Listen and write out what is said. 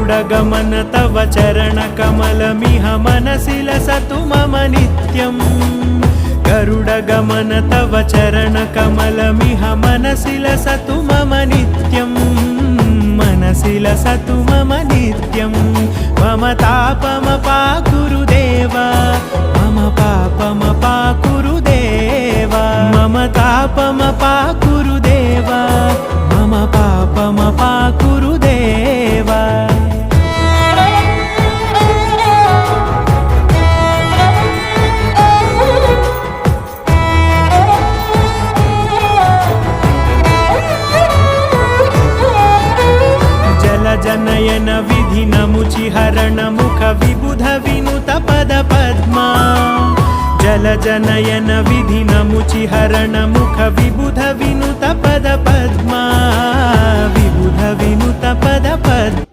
गरुडगमन तव चरणकमलमिह मनसि लसतु मम नित्यम् गरुडगमन तव चरणकमलमिह मनसि लसतु मम नित्यम् मनसि लसतु मम नित्यम् मम तापमपाकुरुदेव मम पापमपाकुरुदेव मम तापमपाकुरुदेव मम पापमपाकुरुदेव जनयन विधिनमुचिहरण मुख विबुध विनुत पद पद्मा जलजनयन विधिनमुचिहरण मुख विबुध विनुत पद पद्मा विबुध विनुत पद पद्मा